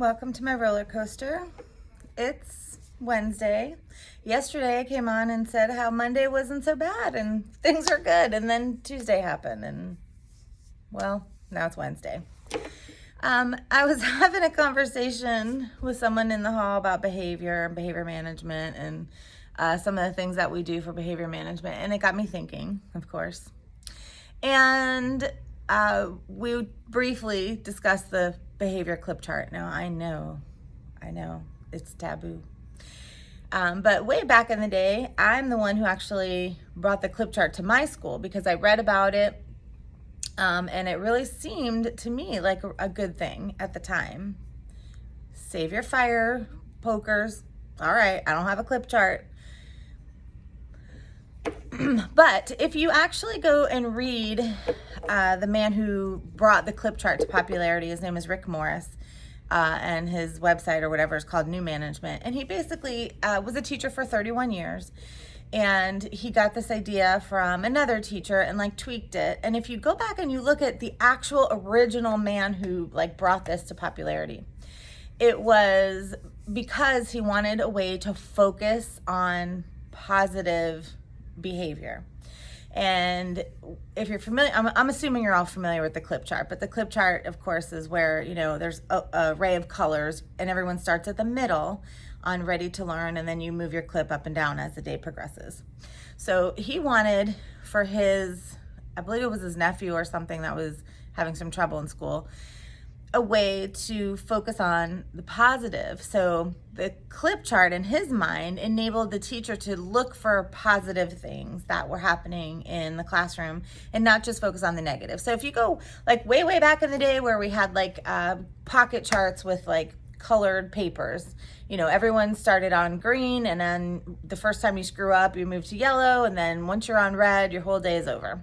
Welcome to my roller coaster. It's Wednesday. Yesterday I came on and said how Monday wasn't so bad and things are good, and then Tuesday happened and well, now it's Wednesday. I was having a conversation with someone in the hall about behavior and behavior management and some of the things that we do for behavior management, and it got me thinking, of course. And we briefly discussed the behavior clip chart. Now, I know, it's taboo. But way back in the day, I'm the one who actually brought the clip chart to my school because I read about it, and it really seemed to me like a good thing at the time. Save your fire, pokers. All right, I don't have a clip chart. But if you actually go and read the man who brought the clip chart to popularity, his name is Rick Morris, and his website or whatever is called New Management. And he basically was a teacher for 31 years. And he got this idea from another teacher and like tweaked it. And if you go back and you look at the actual original man who like brought this to popularity, it was because he wanted a way to focus on positive behavior. And if you're familiar, I'm assuming you're all familiar with the clip chart, but the clip chart, of course, is where, there's a array of colors and everyone starts at the middle on ready to learn, and then you move your clip up and down as the day progresses. So he wanted for his, I believe it was his nephew or something that was having some trouble in school, a way to focus on the positive. So the clip chart in his mind enabled the teacher to look for positive things that were happening in the classroom and not just focus on the negative. So if you go like way back in the day where we had like pocket charts with like colored papers, everyone started on green, and then the first time you screw up, you move to yellow, and then once you're on red, your whole day is over.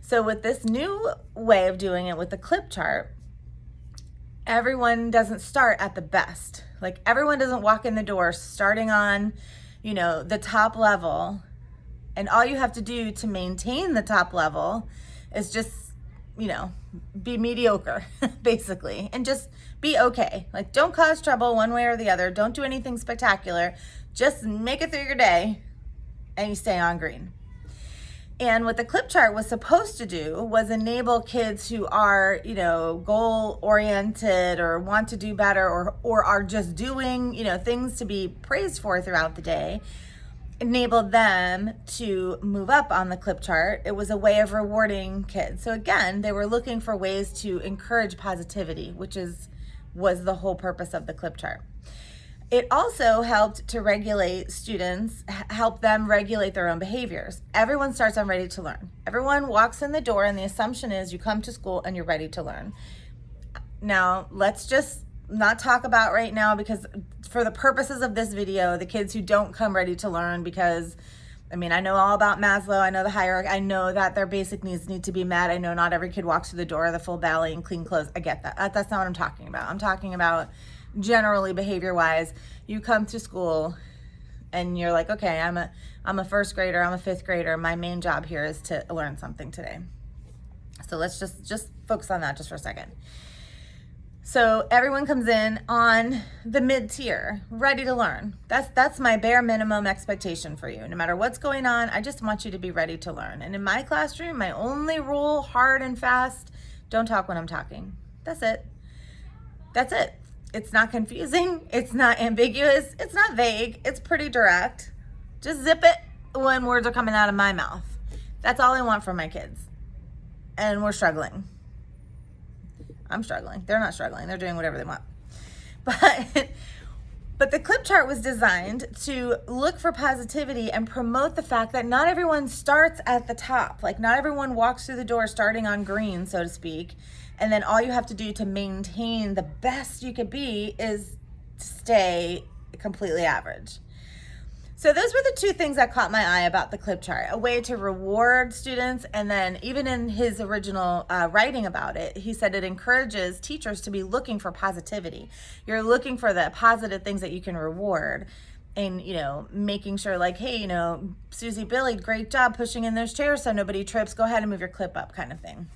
So with this new way of doing it with the clip chart, everyone doesn't start at the best. Like everyone doesn't walk in the door starting on, the top level. And all you have to do to maintain the top level is just, be mediocre, basically, and just be okay. Like don't cause trouble one way or the other. Don't do anything spectacular. Just make it through your day and you stay on green. And what the clip chart was supposed to do was enable kids who are, goal oriented or want to do better or are just doing, things to be praised for throughout the day, enabled them to move up on the clip chart. It was a way of rewarding kids. So again, they were looking for ways to encourage positivity, which was the whole purpose of the clip chart. It also helped to regulate students, help them regulate their own behaviors. Everyone starts on ready to learn. Everyone walks in the door and the assumption is you come to school and you're ready to learn. Now, let's just not talk about right now, because for the purposes of this video, the kids who don't come ready to learn, because I know all about Maslow, I know the hierarchy, I know that their basic needs need to be met. I know not every kid walks through the door the full belly and clean clothes. I get that. That's not what I'm talking about. I'm talking about generally behavior wise. You come to school and you're like, okay, I'm a first grader, I'm a fifth grader. My main job here is to learn something today. So let's just focus on that just for a second. So everyone comes in on the mid-tier, ready to learn. That's my bare minimum expectation for you. No matter what's going on, I just want you to be ready to learn. And in my classroom, my only rule, hard and fast, don't talk when I'm talking. That's it. That's it. It's not confusing. It's not ambiguous. It's not vague. It's pretty direct. Just zip it when words are coming out of my mouth. That's all I want from my kids. And we're struggling. I'm struggling. They're not struggling. They're doing whatever they want. But the clip chart was designed to look for positivity and promote the fact that not everyone starts at the top. Like not everyone walks through the door starting on green, so to speak. And then all you have to do to maintain the best you could be is to stay completely average. So those were the two things that caught my eye about the clip chart, a way to reward students. And then even in his original writing about it, he said it encourages teachers to be looking for positivity. You're looking for the positive things that you can reward and, making sure like, hey, Susie, Billy, great job pushing in those chairs so nobody trips. Go ahead and move your clip up kind of thing.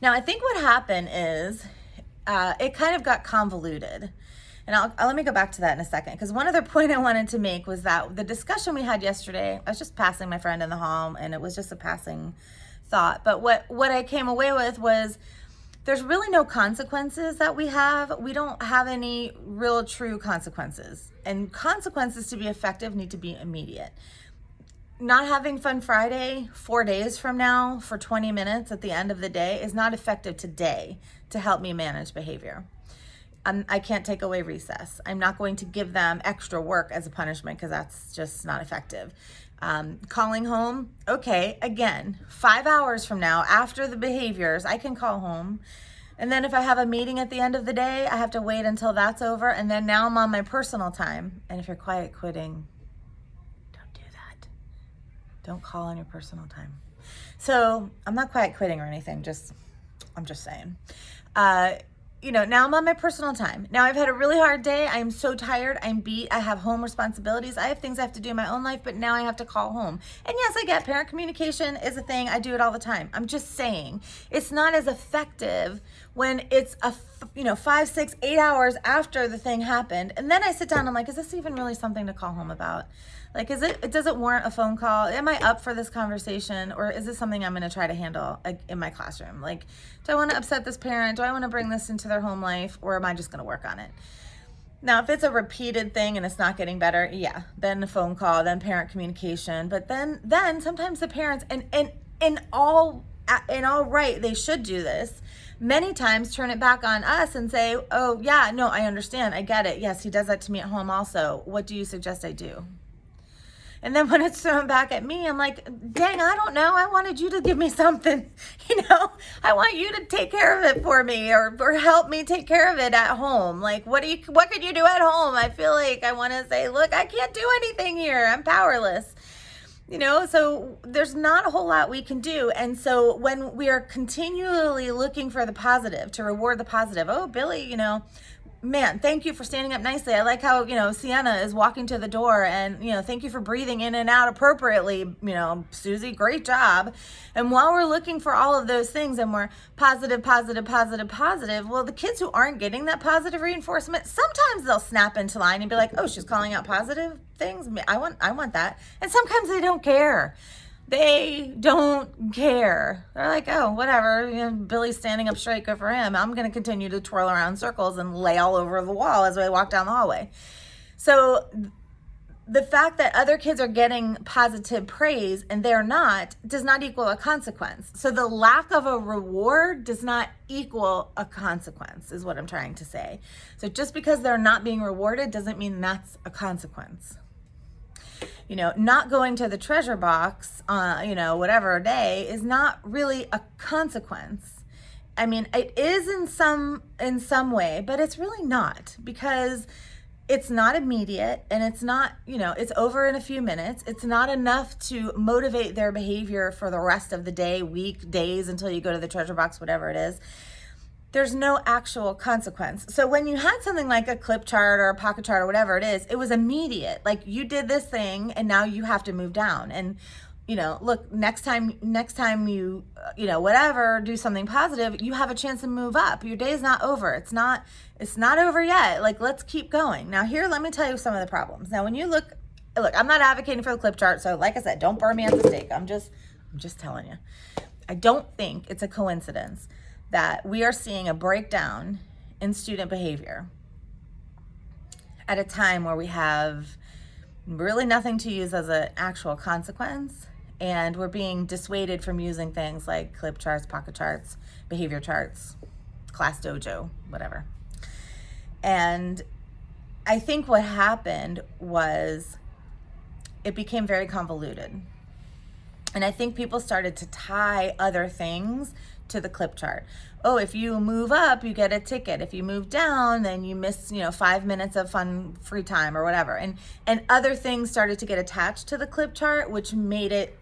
Now, I think what happened is it kind of got convoluted. And let me go back to that in a second, because one other point I wanted to make was that the discussion we had yesterday, I was just passing my friend in the hall, and it was just a passing thought. But what I came away with was there's really no consequences that we have. We don't have any real true consequences. And consequences to be effective need to be immediate. Not having Fun Friday 4 days from now for 20 minutes at the end of the day is not effective today to help me manage behavior. I can't take away recess. I'm not going to give them extra work as a punishment, because that's just not effective. Calling home, okay, again, 5 hours from now, after the behaviors, I can call home. And then if I have a meeting at the end of the day, I have to wait until that's over. And then now I'm on my personal time. And if you're quiet quitting, don't do that. Don't call on your personal time. So I'm not quiet quitting or anything. I'm just saying. Now I'm on my personal time. Now I've had a really hard day. I am so tired. I'm beat. I have home responsibilities. I have things I have to do in my own life, but now I have to call home. And yes, I get parent communication is a thing. I do it all the time. I'm just saying it's not as effective when it's 5, 6, 8 hours after the thing happened. And then I sit down, I'm like, is this even really something to call home about? Like, does it warrant a phone call? Am I up for this conversation? Or is this something I'm going to try to handle in my classroom? Like, do I want to upset this parent? Do I want to bring this into their home life? Or am I just going to work on it? Now, if it's a repeated thing and it's not getting better, yeah, then a phone call, then parent communication. But then sometimes the parents, and in all right, they should do this. Many times turn it back on us and say, oh yeah, no, I understand. I get it. Yes, he does that to me at home also. What do you suggest I do? And then when it's thrown back at me, I'm like, dang, I don't know. I wanted you to give me something, I want you to take care of it for me, or help me take care of it at home. Like, what could you do at home? I feel like I want to say, look, I can't do anything here. I'm powerless. So there's not a whole lot we can do. And so when we are continually looking for the positive, to reward the positive, oh, Billy, man, thank you for standing up nicely. I like how, Sienna is walking to the door, and, thank you for breathing in and out appropriately. Susie, great job. And while we're looking for all of those things and we're positive, positive, positive, positive, well, the kids who aren't getting that positive reinforcement, sometimes they'll snap into line and be like, oh, she's calling out positive things. I want that. And sometimes they don't care. They don't care. They're like, oh, whatever. Billy's standing up straight. Good for him. I'm going to continue to twirl around in circles and lay all over the wall as I walk down the hallway. So the fact that other kids are getting positive praise and they're not does not equal a consequence. So the lack of a reward does not equal a consequence, is what I'm trying to say. So just because they're not being rewarded doesn't mean that's a consequence. Not going to the treasure box, whatever day is not really a consequence. I mean, it is in some way, but it's really not, because it's not immediate, and it's not, it's over in a few minutes. It's not enough to motivate their behavior for the rest of the day, week, days, until you go to the treasure box, whatever it is. There's no actual consequence. So when you had something like a clip chart or a pocket chart or whatever it is, it was immediate. Like, you did this thing and now you have to move down. And, look, next time you, whatever, do something positive, you have a chance to move up. Your day is not over. It's not over yet. Like, let's keep going. Now here, let me tell you some of the problems. Now, when you look, I'm not advocating for the clip chart. So like I said, don't burn me at the stake. I'm just telling you. I don't think it's a coincidence that we are seeing a breakdown in student behavior at a time where we have really nothing to use as an actual consequence, and we're being dissuaded from using things like clip charts, pocket charts, behavior charts, class dojo, whatever. And I think what happened was it became very convoluted. And I think people started to tie other things to the clip chart. Oh, if you move up, you get a ticket. If you move down, then you miss, 5 minutes of fun free time or whatever. And other things started to get attached to the clip chart, which made it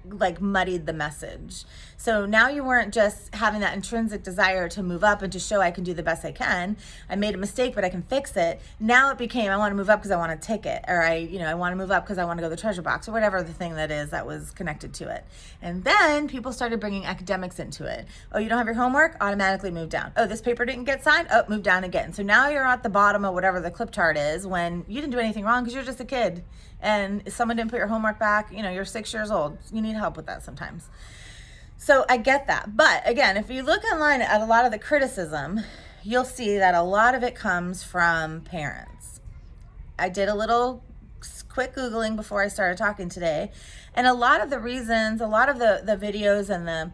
like muddied the message. So now you weren't just having that intrinsic desire to move up and to show I can do the best I can. I made a mistake, but I can fix it. Now it became, I want to move up because I want a ticket, or I want to move up because I want to go to the treasure box, or whatever the thing that is that was connected to it. And then people started bringing academics into it. Oh, you don't have your homework? Automatically move down. Oh, this paper didn't get signed? Oh, move down again. So now you're at the bottom of whatever the clip chart is when you didn't do anything wrong because you're just a kid. And someone didn't put your homework back, you're 6 years old. You need help with that sometimes. So I get that. But again, if you look online at a lot of the criticism, you'll see that a lot of it comes from parents. I did a little quick Googling before I started talking today. And a lot of the reasons, a lot of the videos and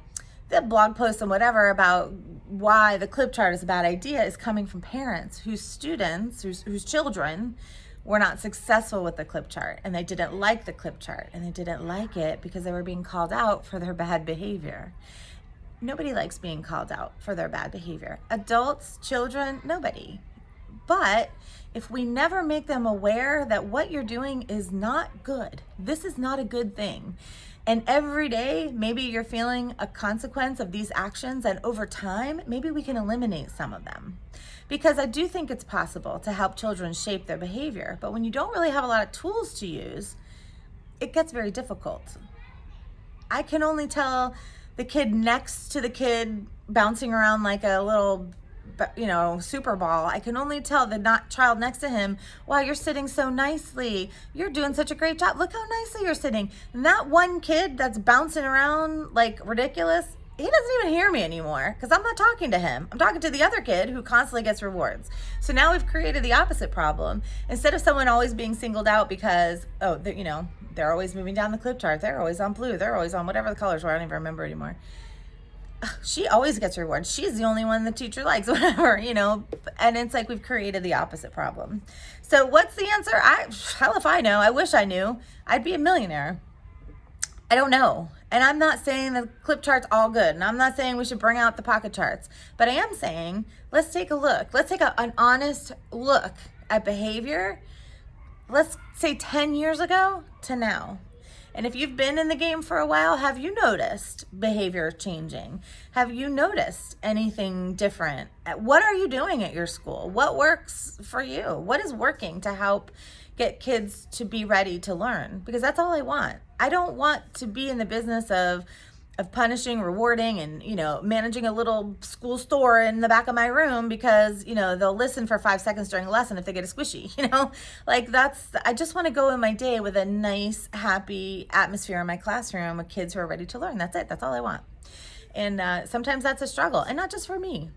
the blog posts and whatever about why the clip chart is a bad idea is coming from parents whose students, whose children were not successful with the clip chart, and they didn't like the clip chart, and they didn't like it because they were being called out for their bad behavior. Nobody likes being called out for their bad behavior. Adults, children, nobody. But if we never make them aware that what you're doing is not good, this is not a good thing, and every day maybe you're feeling a consequence of these actions, and over time maybe we can eliminate some of them. Because I do think it's possible to help children shape their behavior, but when you don't really have a lot of tools to use, it gets very difficult. I can only tell the kid next to the kid bouncing around like a little, super ball. I can only tell the child next to him, wow, you're sitting so nicely. You're doing such a great job. Look how nicely you're sitting. And that one kid that's bouncing around like ridiculous, he doesn't even hear me anymore because I'm not talking to him. I'm talking to the other kid who constantly gets rewards. So now we've created the opposite problem. Instead of someone always being singled out because, they're always moving down the clip chart. They're always on blue. They're always on whatever the colors were. I don't even remember anymore. She always gets rewards. She's the only one the teacher likes, whatever, and it's like we've created the opposite problem. So what's the answer? Hell if I know. I wish I knew. I'd be a millionaire. I don't know. And I'm not saying the clip chart's all good. And I'm not saying we should bring out the pocket charts. But I am saying, let's take a look. Let's take an honest look at behavior. Let's say 10 years ago to now. And if you've been in the game for a while, have you noticed behavior changing? Have you noticed anything different? What are you doing at your school? What works for you? What is working to help get kids to be ready to learn? Because that's all I want. I don't want to be in the business of punishing, rewarding, and, managing a little school store in the back of my room because, they'll listen for 5 seconds during a lesson if they get a squishy, I just want to go in my day with a nice, happy atmosphere in my classroom with kids who are ready to learn. That's it. That's all I want. And sometimes that's a struggle, and not just for me.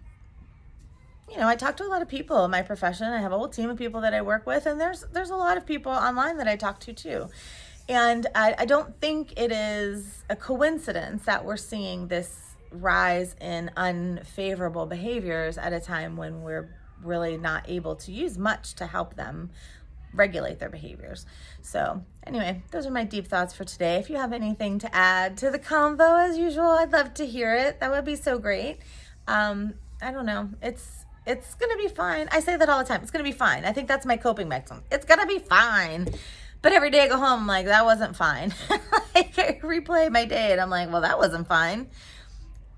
I talk to a lot of people in my profession. I have a whole team of people that I work with, and there's a lot of people online that I talk to too. And I don't think it is a coincidence that we're seeing this rise in unfavorable behaviors at a time when we're really not able to use much to help them regulate their behaviors. So anyway, those are my deep thoughts for today. If you have anything to add to the convo, as usual, I'd love to hear it. That would be so great. I don't know. It's going to be fine. I say that all the time. It's going to be fine. I think that's my coping mechanism. It's going to be fine. But every day I go home, I'm like, that wasn't fine. I replay my day and I'm like, well, that wasn't fine.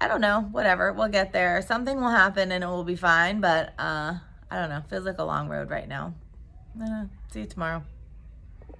I don't know, whatever, we'll get there. Something will happen and it will be fine, but I don't know, feels like a long road right now. See you tomorrow.